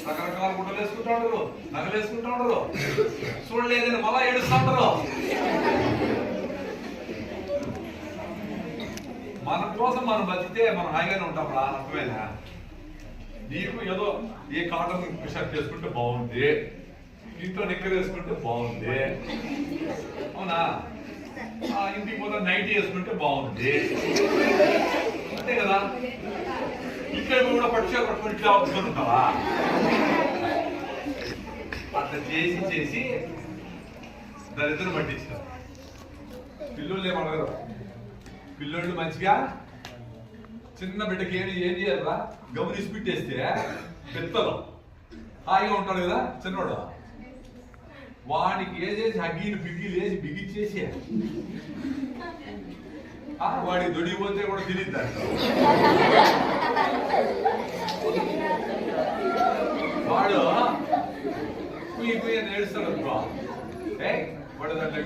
రకరకాల గుడ్డలు వేసుకుంటా ఉండరు, నగలు వేసుకుంటా ఉండరు, చూడలేదని మళ్ళా ఏడుస్తూ ఉండరు. మన కోసం మనం బతికితే మనం హాయిగానే ఉంటాం రా. అర్థమైనా? నీకు ఏదో ఏ కాటన్ షర్ట్ వేసుకుంటే బాగుంది, ఇంట్లో నిక్కర్ వేసుకుంటే బాగుంది, అవునా? ఇంటికి పోతే నైట్ వేసుకుంటే బాగుంది, అంతే కదా? ఇక్కడ కూడా పట్టుచీర పట్టుకుని ఇట్లా అవసరం ఉంటావా? అట్లా చేసి చేసి దరిద్రం పట్టించారు. పిల్లలు ఏమనగరు. పిల్లోళ్ళు మంచిగా చిన్న బిడ్డకి ఏం చేయాలరా, గమనించి పెట్టేస్తే పెద్దలు హాయిగా ఉంటాడు కదా చిన్నవాడు. వాడికి వేసేసి హగ్గీలు బిగ్గీలు వేసి బిగిచ్చేసి వాడికి దొడిగిపోతే కూడా తెలియదు. వాడు కుయ్యి కుయ్యి నేడుస్తాడు అనుకో, వాడు దాంట్లో